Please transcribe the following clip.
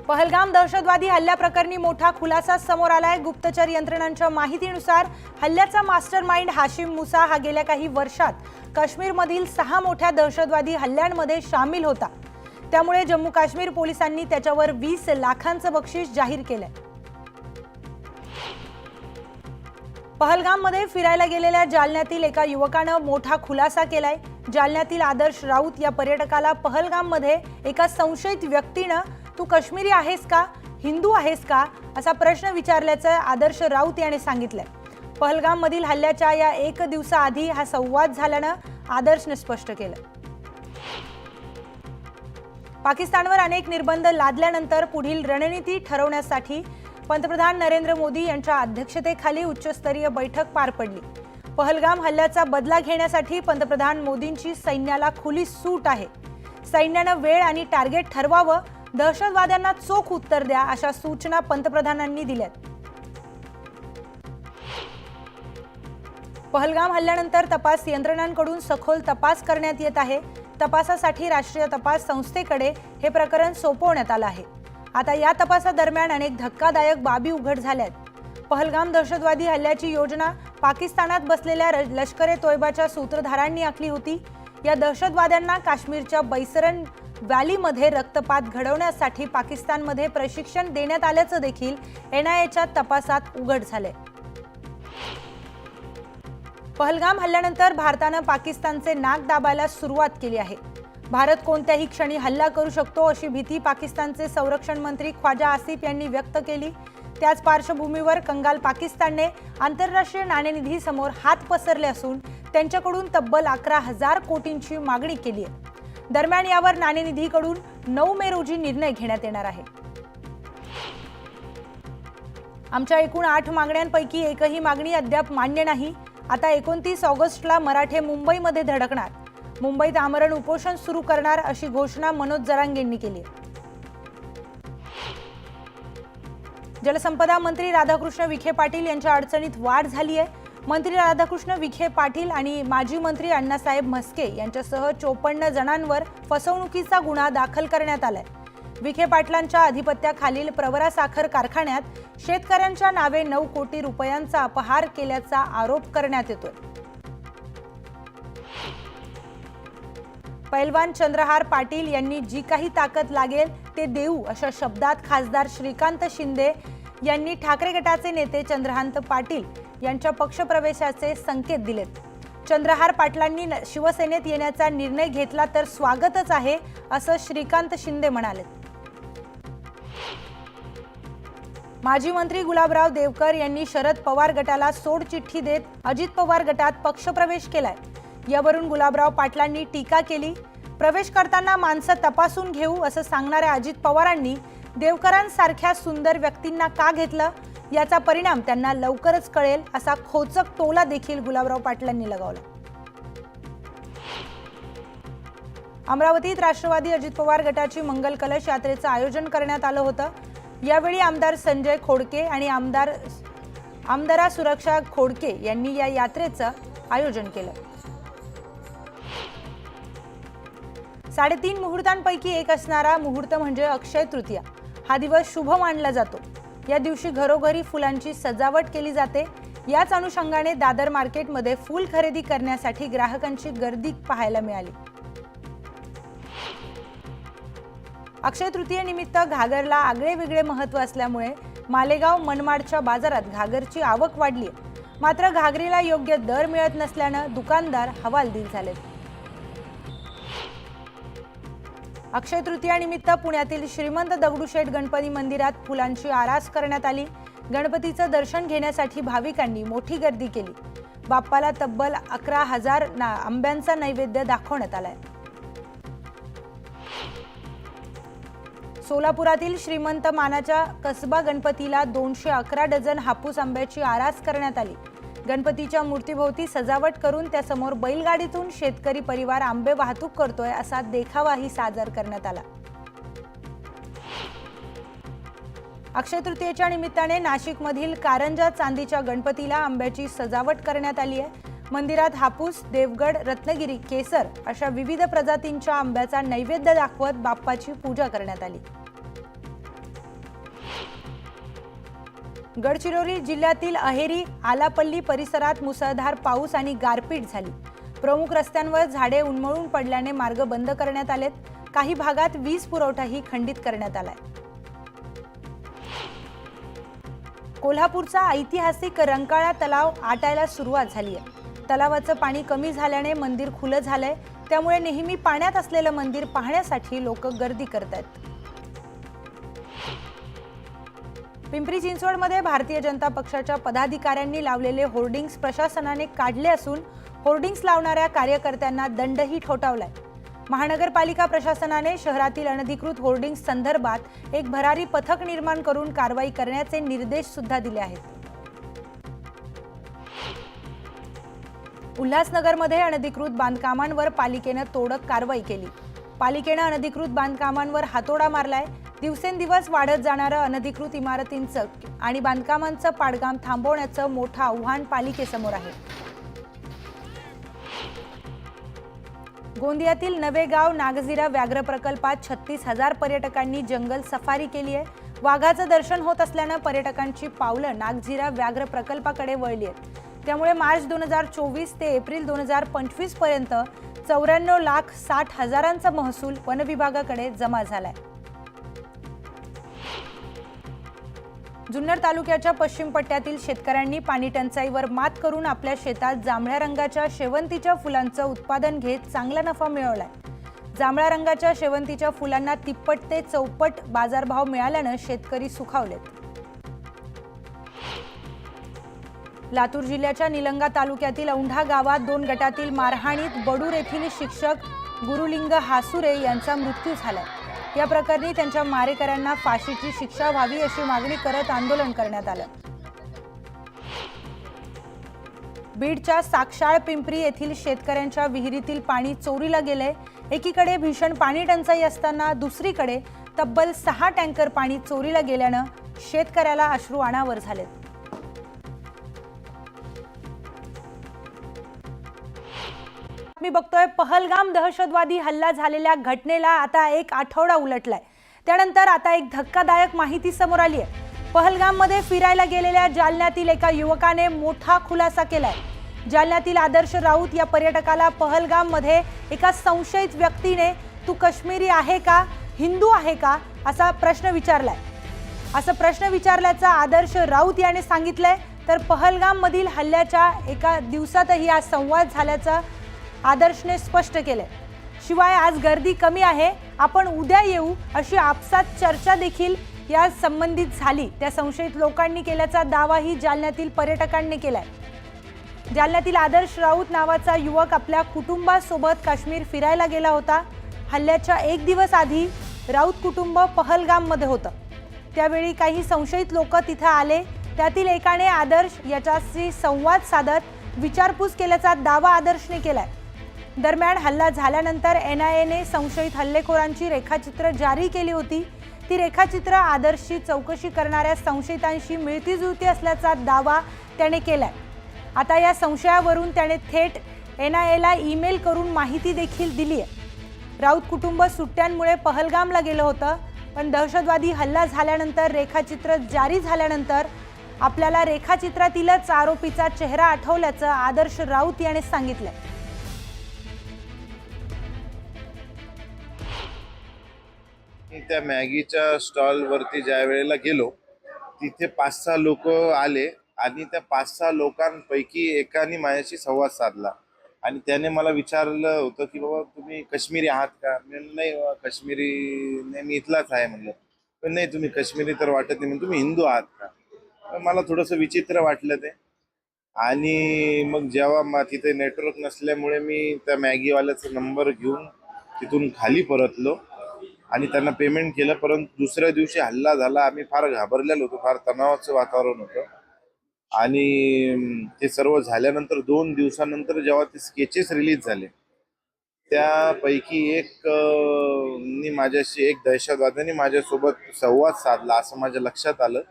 पहलगाम दहशतवादी हल्ल्याप्रकरणी मोठा खुलासा समोर आलाय। गुप्तचर यंत्रणांच्या माहितीनुसार हल्ल्याचा मास्टरमाइंड हाशिम मुसा हा गेल्या काही वर्षात काश्मीरमधील 6 मोठ्या दहशतवादी हल्ल्यांमध्ये सामील होता। त्यामुळे जम्मू काश्मीर पोलिसांनी त्याच्यावर 20 लाखांचं बक्षीस जाहीर केलंय। पहलगाममध्ये फिरायला गेलेल्या जालन्यातील एका युवकानं मोठा खुलासा केलाय। जालन्यातील आदर्श राऊत या पर्यटकाला पहलगाममध्ये एका संशयित व्यक्तीनं तू काश्मीरी आहेस का, हिंदू आहेस का असा प्रश्न विचारल्याचं आदर्श राऊत याने सांगितलंय। पहलगाममधील हल्ल्याच्या या 1 दिवसाआधी हा संवाद झाल्यानं आदर्शने स्पष्ट केलं। पाकिस्तानवर अनेक निर्बंध लादल्यानंतर पुढील रणनीती ठरवण्यासाठी पंतप्रधान नरेंद्र मोदी यांच्या अध्यक्षतेखाली उच्चस्तरीय बैठक पार पडली। पहलगाम हल्ल्याचा बदला घेण्यासाठी पंतप्रधान मोदींची सैन्याला खुली सूट आहे। सैन्यानं वेळ आणि टार्गेट ठरवावं, दहशतवाद्यांना चोख उत्तर द्या अशा सूचना पंतप्रधानांनी दिल्यात। पहलगाम हल्ल्यानंतर तपास यंत्रणांकडून सखोल तपास करण्यात येत आहे। तपासासाठी राष्ट्रीय तपास संस्थेकडे हे प्रकरण सोपवण्यात आलं आहे। आता या तपासादरम्यान अनेक धक्कादायक बाबी उघड झाल्यात। पहलगाम दहशतवादी हल्ल्याची योजना पाकिस्तानात बसलेल्या लष्कर-ए-तोयबाच्या सूत्रधारांनी आखली होती। या दहशतवाद्यांना काश्मीरच्या बैसरन व्हॅलीमध्ये रक्तपात घडवण्यासाठी पाकिस्तानमध्ये प्रशिक्षण देण्यात आल्याचं देखील NIAच्या तपासात उघड झालंय। पहलगाम हल्ल्यानंतर भारतानं पाकिस्तानचे नाक दाबायला सुरुवात केली आहे। भारत कोणत्याही क्षणी हल्ला करू शकतो अशी भीती पाकिस्तानचे संरक्षण मंत्री ख्वाजा आसिफ यांनी व्यक्त केली। त्याच पार्श्वभूमीवर कंगाल पाकिस्तानने आंतरराष्ट्रीय नाणेनिधी समोर हात पसरले असून त्यांच्याकडून तब्बल 11,000 कोटींची मागणी केली आहे। दरम्यान यावर नाणेनिधीकडून 9 मे रोजी निर्णय घेण्यात येणार आहे। आमच्या एकूण 8 मागण्यांपैकी एकही मागणी अद्याप मान्य नाही। आता 29 ऑगस्टला मराठे मुंबईमध्ये धडकणार, मुंबईत आमरण उपोषण सुरू करणार अशी घोषणा मनोज जरांगेंनी केली आहे। जलसंपदा मंत्री राधाकृष्ण विखे पाटील यांच्या अडचणीत वाढ झाली आहे। मंत्री राधाकृष्ण विखे पाटील आणि माजी मंत्री अण्णासाहेब म्हस्के यांच्यासह 54 जणांवर फसवणुकीचा गुन्हा दाखल करण्यात आलाय। विखे पाटलांच्या अधिपत्याखालील प्रवरा साखर कारखान्यात शेतकऱ्यांच्या नावे 9 कोटी रुपयांचा अपहार केल्याचा आरोप करण्यात येतोय। पैलवान चंद्रहार पाटील यांनी जी काही ताकद लागेल ते देऊ अशा शब्दात खासदार श्रीकांत शिंदे यांनी ठाकरे गटाचे नेते चंद्रकांत पाटील यांच्या पक्षप्रवेशाचे संकेत दिलेत। चंद्रहार पाटलांनी शिवसेनेत येण्याचा निर्णय घेतला तर स्वागतच आहे असं श्रीकांत शिंदे म्हणाले। माजी मंत्री गुलाबराव देवकर यांनी शरद पवार गटाला सोडचिठ्ठी देत अजित पवार गटात पक्षप्रवेश केलाय। यावरून गुलाबराव पाटलांनी टीका केली। प्रवेश करताना माणसं तपासून घेऊ असं सांगणाऱ्या अजित पवारांनी देवकरांसारख्या सुंदर व्यक्तींना का घेतलं याचा परिणाम त्यांना लवकरच कळेल असा खोचक टोला देखील गुलाबराव पाटलांनी लगावला। अमरावतीत राष्ट्रवादी अजित पवार गटाची मंगल कलश यात्रेचं आयोजन करण्यात आलं होतं। यावेळी आमदार संजय खोडके आणि आमदारा सुरक्षा खोडके यांनी या यात्रेचं आयोजन केलं। 3.5 मुहूर्तांपैकी एक असणारा मुहूर्त म्हणजे अक्षय तृतीया। हा दिवस शुभ मानला जातो। या दिवशी घरोघरी फुलांची सजावट केली जाते। याच अनुषंगाने दादर मार्केटमध्ये फूल खरेदी करण्यासाठी ग्राहकांची गर्दी पाहायला मिळाली। अक्षय तृतीयेनिमित्त घागरला आगळेवेगळे महत्त्व असल्यामुळे मालेगाव मनमाडच्या बाजारात घागरची आवक वाढली आहे। मात्र घागरीला योग्य दर मिळत नसल्यानं दुकानदार हवालदिल झाले। अक्षय तृतीयानिमित्त पुण्यातील श्रीमंत दगडूशेठ गणपती मंदिरात फुलांची आरास करण्यात आली। गणपतीचं दर्शन घेण्यासाठी भाविकांनी मोठी गर्दी केली। बाप्पाला तब्बल 11,000 आंब्यांचा नैवेद्य दाखवण्यात आलाय। सोलापुरातील श्रीमंत मानाच्या कसबा गणपतीला 211 डझन हापूस आंब्याची आरास करण्यात आली। गणपतीच्या मूर्तीभोवती सजावट करून त्यासमोर बैलगाडीतून शेतकरी परिवार आंबे वाहतूक करतोय असा देखावाही सादर करण्यात आला। अक्षय तृतीयेच्या निमित्ताने नाशिकमधील कारंजा चांदीच्या गणपतीला आंब्याची सजावट करण्यात आली आहे। मंदिरात हापूस, देवगड, रत्नगिरी, केसर अशा विविध प्रजातींच्या आंब्याचा नैवेद्य दाखवत बाप्पाची पूजा करण्यात आली। गडचिरोली जिल्ह्यातील अहेरी आलापल्ली परिसरात मुसळधार पाऊस आणि गारपीट झाली। प्रमुख रस्त्यांवर झाडे उन्मळून पडल्याने मार्ग बंद करण्यात आलेत। काही भागात वीज पुरवठाही खंडित करण्यात आलाय। कोल्हापूरचा ऐतिहासिक रंकाळा तलाव आटायला सुरुवात झाली आहे। तलावाचं पाणी कमी झाल्याने मंदिर खुलं झालंय, त्यामुळे नेहमी पाण्यात असलेलं मंदिर पाहण्यासाठी लोक गर्दी करतात। पिंपरी चिंचवडमध्ये भारतीय जनता पक्षाच्या पदाधिकाऱ्यांनी लावलेले होर्डिंग्स प्रशासनाने काढले असून होर्डिंग्स लावणाऱ्या कार्यकर्त्यांना दंडही ठोठावलाय। महानगरपालिका प्रशासनाने शहरातील अनधिकृत होर्डिंग्स संदर्भात एक भरारी पथक निर्माण करून कारवाई करण्याचे निर्देश सुद्धा दिले आहेत। उल्हासनगरमध्ये अनधिकृत बांधकामांवर पालिकेने तोडक कारवाई केली। पालिकेने अनधिकृत बांधकामांवर हातोडा मारलाय। दिवसेंदिवस वाढत जाणारं अनधिकृत इमारतींचं आणि बांधकामांचं पाडगाम थांबवण्याचं मोठं आव्हान पालिकेसमोर आहे। गोंदियातील नवेगाव नागझिरा व्याघ्र प्रकल्पात 36,000 पर्यटकांनी जंगल सफारी केली आहे। वाघाचं दर्शन होत असल्यानं पर्यटकांची पावलं नागझिरा व्याघ्र प्रकल्पाकडे वळली आहेत। त्यामुळे मार्च 2024 ते एप्रिल 2025 पर्यंत 94,60,000चा महसूल वन विभागाकडे जमा झालाय। जुन्नर तालुक्याच्या पश्चिम पट्ट्यातील शेतकऱ्यांनी पाणी टंचाईवर मात करून आपल्या शेतात जांभळ्या रंगाच्या शेवंतीच्या फुलांचं उत्पादन घेत चांगला नफा मिळवलाय। जांभळ्या रंगाच्या शेवंतीच्या फुलांना तिप्पट ते चौपट बाजारभाव मिळाल्यानं शेतकरी सुखावलेत। लातूर जिल्ह्याच्या निलंगा तालुक्यातील औंढा गावात 2 गटातील मारहाणीत बडूर येथील शिक्षक गुरुलिंग हासुरे यांचा मृत्यू झालाय। या प्रकरणी त्यांच्या मारेकऱ्यांना फाशीची शिक्षा व्हावी अशी मागणी करत आंदोलन करण्यात आलं। बीडच्या साक्षाळ पिंपरी येथील शेतकऱ्यांच्या विहिरीतील पाणी चोरीला गेलंय। एकीकडे भीषण पाणी टंचाई असताना दुसरीकडे तब्बल 6 टँकर पाणी चोरीला गेल्यानं शेतकऱ्याला अश्रू अनावर झालेत। मी बघतोय पहलगाम दहशतवादी हल्ला झालेल्या घटनेला आता 1 आठवडा उलटलाय। त्यानंतर आता एक धक्कादायक माहिती समोर आली आहे। पहलगाममध्ये फिरायला गेलेल्या जालन्यातील एका युवकाने मोठा खुलासा केलाय। जालन्यातील आदर्श राऊत या पर्यटकाला पहलगाममध्ये एका संशयित व्यक्तीने "तू काश्मीरी आहे का, हिंदू आहे का?" असा प्रश्न विचारलाय। असं प्रश्न विचारल्याचा आदर्श राऊत याने सांगितलंय। तर पहलगाममधील हल्ल्याच्या एका दिवसातही हा संवाद झाल्याचं आदर्शने स्पष्ट केले। शिवाय आज गर्दी कमी आहे, आपण उद्या येऊ अशी आपसात चर्चा देखील या संबंधित झाली। त्या संशयित लोकांनी केल्याचा दावाही जालन्यातील पर्यटकांनी केलाय। जालन्यातील आदर्श राऊत नावाचा युवक आपल्या कुटुंबासोबत काश्मीर फिरायला गेला होता। हल्ल्याच्या 1 दिवस आधी राऊत कुटुंब पहलगाममध्ये होतं। त्यावेळी काही संशयित लोक तिथे आले। त्यातील एकाने आदर्श याच्याशी संवाद साधत विचारपूस केल्याचा दावा आदर्शने केलाय। दरम्यान हल्ला झाल्यानंतर NIAने संशयित हल्लेखोरांची रेखाचित्र जारी केली होती। ती रेखाचित्र आदर्शची चौकशी करणाऱ्या संशयितांशी मिळतीजुळती असल्याचा दावा त्याने केलाय। आता या संशयावरून त्याने थेट NIAला ईमेल करून माहिती देखील दिली आहे। राऊत कुटुंब सुट्ट्यांमुळे पहलगामला गेलं होतं, पण दहशतवादी हल्ला झाल्यानंतर रेखाचित्र जारी झाल्यानंतर आपल्याला रेखाचित्रातीलच आरोपीचा चेहरा आठवल्याचं आदर्श राऊत याने सांगितलंय। त्या मॅगीच्या स्टॉलवरती ज्या वेळेला गेलो तिथे 5-6 लोक आले आणि त्या 5-6 लोकांपैकी एकाने माझ्याशी संवाद साधला आणि त्याने मला विचारलं होतं की बाबा तुम्ही काश्मीरी आहात का? मी म्हणलं नाही बाबा काश्मीरी नाही, मी इथलाच आहे म्हणलं। पण नाही तुम्ही काश्मीरी तर वाटत नाही, तुम्ही हिंदू आहात का? मला थोडंसं विचित्र वाटलं ते। आणि मग जेव्हा तिथे नेटवर्क नसल्यामुळे मी त्या मॅगीवाल्याचा नंबर घेऊन तिथून खाली परतलो आणि त्यांना पेमेंट केलं। परंतु दुसऱ्या दिवशी हल्ला झाला। आम्ही फार घाबरलेलो होतो, फार तणावाचं वातावरण होतं। आणि ते सर्व झाल्यानंतर 2 दिवसानंतर जेव्हा ते स्केचेस रिलीज झाले त्यापैकी एक दहशतवाद्याने माझ्यासोबत संवाद साधला असं माझ्या लक्षात आलं।